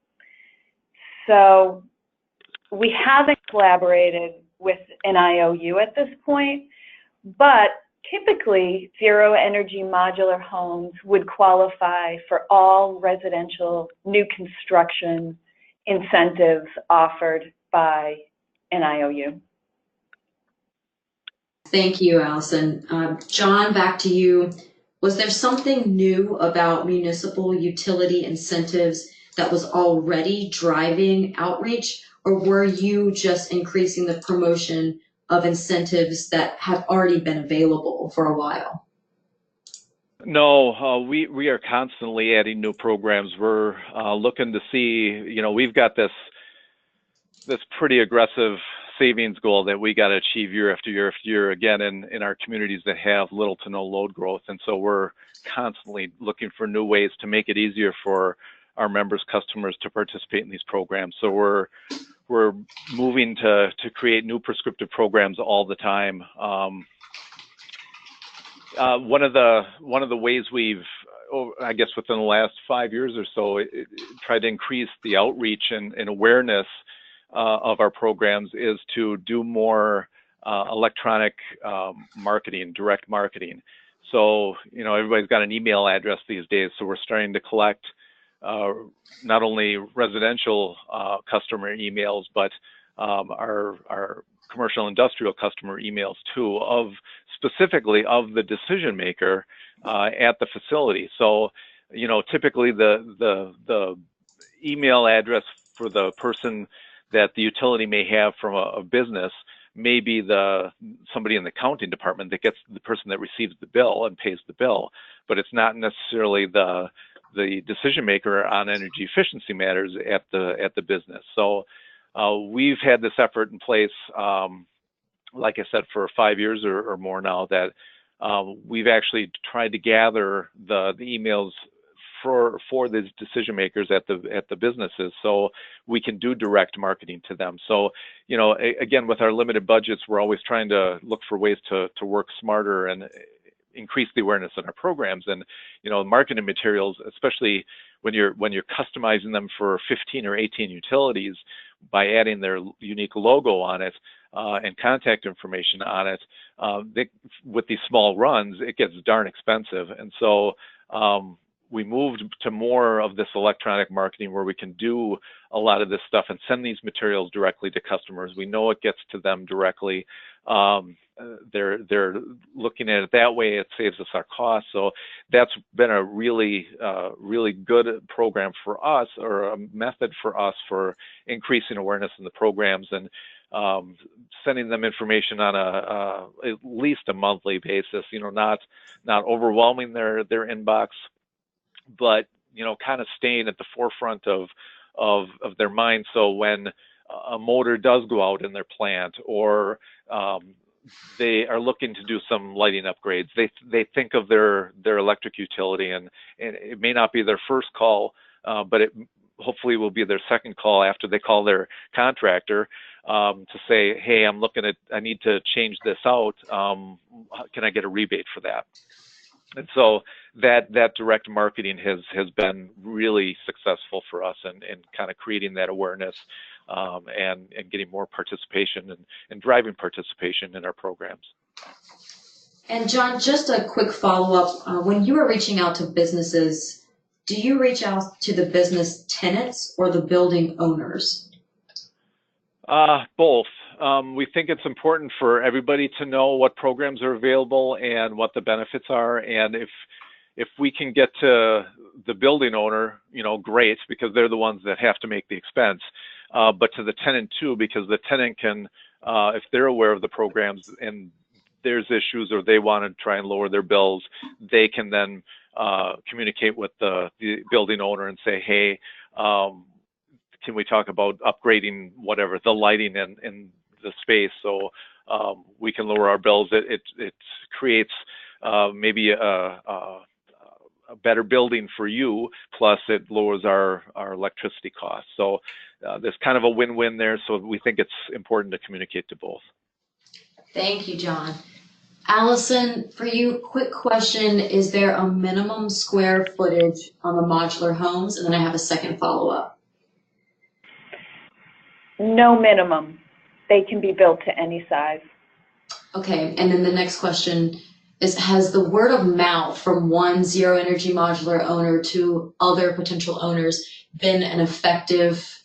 So we haven't collaborated with an IOU at this point, but typically zero energy modular homes would qualify for all residential new construction incentives offered by an IOU. Thank you, Allison. John, back to you. Was there something new about municipal utility incentives that was already driving outreach, or were you just increasing the promotion of incentives that have already been available for a while? No, we are constantly adding new programs. We're looking to see, we've got this pretty aggressive savings goal that we got to achieve year after year after year, again, in our communities that have little to no load growth. And so we're constantly looking for new ways to make it easier for our members, customers to participate in these programs. So we're moving to create new prescriptive programs all the time. One of the ways we've I guess within the last 5 years or so, tried to increase the outreach and awareness of our programs is to do more electronic marketing, direct marketing. So, everybody's got an email address these days, so we're starting to collect not only residential customer emails, but our commercial industrial customer emails too, specifically of the decision maker at the facility. So, typically the email address for the person that the utility may have from a business may be somebody in the accounting department that gets the person that receives the bill and pays the bill, but it's not necessarily the decision maker on energy efficiency matters at the business. So we've had this effort in place, like I said, for 5 years or more now, that we've actually tried to gather the emails for these decision makers at the businesses, so we can do direct marketing to them. So, again, with our limited budgets, we're always trying to look for ways to work smarter and increase the awareness in our programs. And marketing materials, especially when you're customizing them for 15 or 18 utilities by adding their unique logo on it and contact information on it, with these small runs, it gets darn expensive. And so we moved to more of this electronic marketing where we can do a lot of this stuff and send these materials directly to customers. We know it gets to them directly. They're looking at it that way. It saves us our costs. So that's been a really good program for us, or a method for us for increasing awareness in the programs, and sending them information on at least a monthly basis. Not overwhelming their inbox, but kind of staying at the forefront of their mind. So when a motor does go out in their plant, or they are looking to do some lighting upgrades, they think of their electric utility, and it may not be their first call, but it hopefully will be their second call after they call their contractor to say, hey, I need to change this out. Can I get a rebate for that? And so that direct marketing has been really successful for us in kind of creating that awareness and getting more participation and driving participation in our programs. And John, just a quick follow-up. When you are reaching out to businesses, do you reach out to the business tenants or the building owners? Both. We think it's important for everybody to know what programs are available and what the benefits are. And if we can get to the building owner, great, because they're the ones that have to make the expense. But to the tenant too, because the tenant can, if they're aware of the programs and there's issues, or they want to try and lower their bills, they can then communicate with the building owner and say, hey, can we talk about upgrading whatever, the lighting in the space, so we can lower our bills. It creates maybe a better building for you, plus it lowers our electricity costs. So there's kind of a win-win there, so we think it's important to communicate to both. Thank you, John. Allison, for you, quick question. Is there a minimum square footage on the modular homes? And then I have a second follow-up. No minimum. They can be built to any size. Okay, and then the next question is, has the word of mouth from one zero energy modular owner to other potential owners been an effective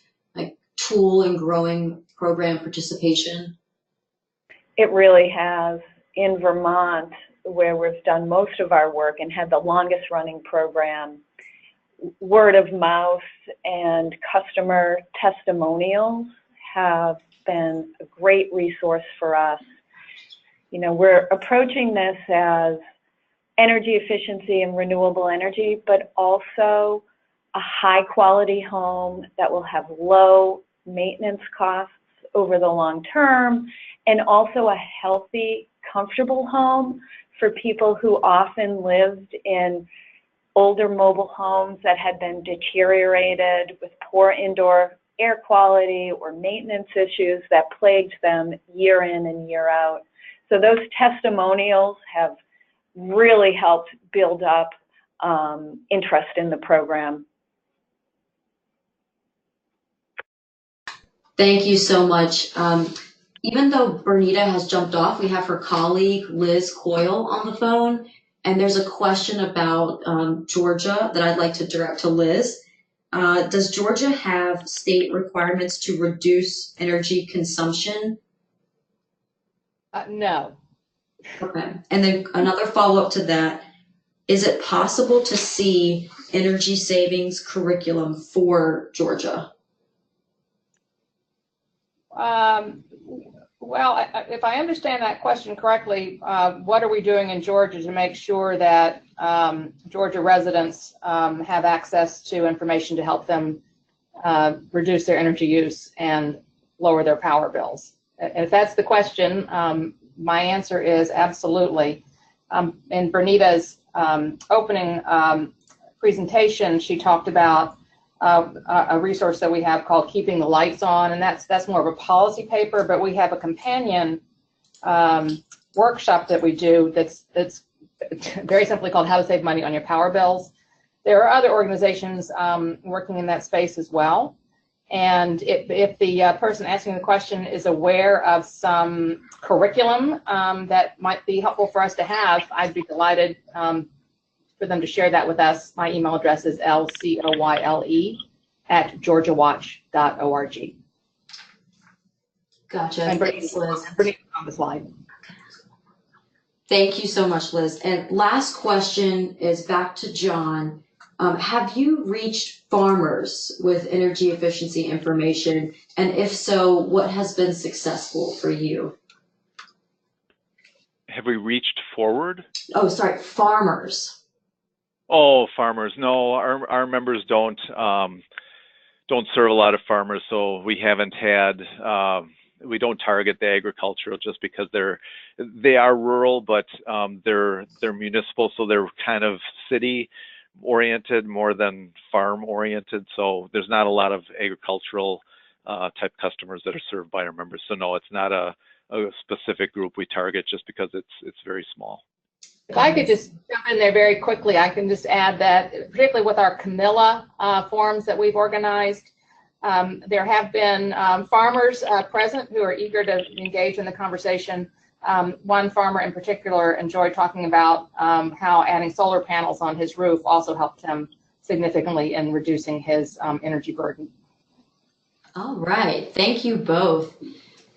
tool in growing program participation? It really has. In Vermont, where we've done most of our work and had the longest running program, word of mouth and customer testimonials have been a great resource for us. We're approaching this as energy efficiency and renewable energy, but also a high quality home that will have low maintenance costs over the long term, and also a healthy, comfortable home for people who often lived in older mobile homes that had been deteriorated with poor indoor air quality or maintenance issues that plagued them year in and year out. So those testimonials have really helped build up interest in the program. Thank you so much. Even though Bernita has jumped off, we have her colleague, Liz Coyle, on the phone. And there's a question about Georgia that I'd like to direct to Liz. Does Georgia have state requirements to reduce energy consumption? No. Okay. And then another follow-up to that, is it possible to see energy savings curriculum for Georgia? Well, if I understand that question correctly, what are we doing in Georgia to make sure that Georgia residents have access to information to help them reduce their energy use and lower their power bills? If that's the question, my answer is absolutely. In Bernita's opening presentation, she talked about a resource that we have called Keeping the Lights On, and that's more of a policy paper, but we have a companion workshop that we do that's very simply called How to Save Money on Your Power Bills. There are other organizations working in that space as well, and if the person asking the question is aware of some curriculum that might be helpful for us to have, I'd be delighted for them to share that with us. My email address is lcoyle@georgiawatch.org. Gotcha. And Thanks, Liz. Bernita's on the slide. Thank you so much, Liz. And last question is back to John. Have you reached farmers with energy efficiency information? And if so, what has been successful for you? Have we reached forward? Oh, sorry, farmers. Oh, farmers. No, our members don't serve a lot of farmers, so we haven't had, we don't target the agricultural just because they are rural, but they're municipal, so they're kind of city oriented more than farm oriented. So there's not a lot of agricultural type customers that are served by our members. So no, it's not a specific group we target just because it's very small. If I could just jump in there very quickly, I can just add that, particularly with our Camilla forums that we've organized, there have been farmers present who are eager to engage in the conversation. One farmer in particular enjoyed talking about how adding solar panels on his roof also helped him significantly in reducing his energy burden. All right, thank you both.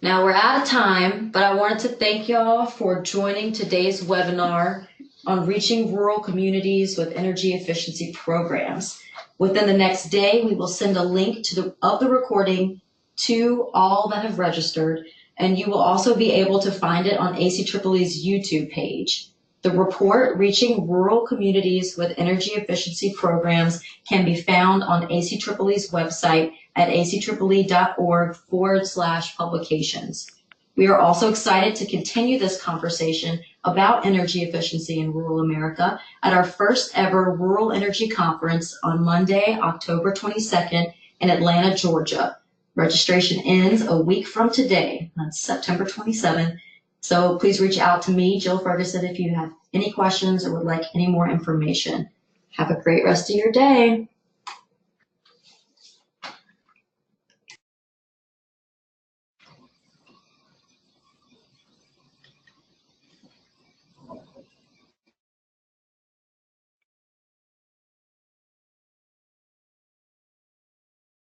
Now we're out of time, but I wanted to thank y'all for joining today's webinar on reaching rural communities with energy efficiency programs. Within the next day, we will send a link of the recording to all that have registered, and you will also be able to find it on ACEEE's YouTube page. The report, Reaching Rural Communities with Energy Efficiency Programs, can be found on ACEEE's website at aceeee.org/publications. We are also excited to continue this conversation about energy efficiency in rural America at our first ever Rural Energy Conference on Monday, October 22nd in Atlanta, Georgia. Registration ends a week from today, on September 27th. So please reach out to me, Jill Ferguson, if you have any questions or would like any more information. Have a great rest of your day.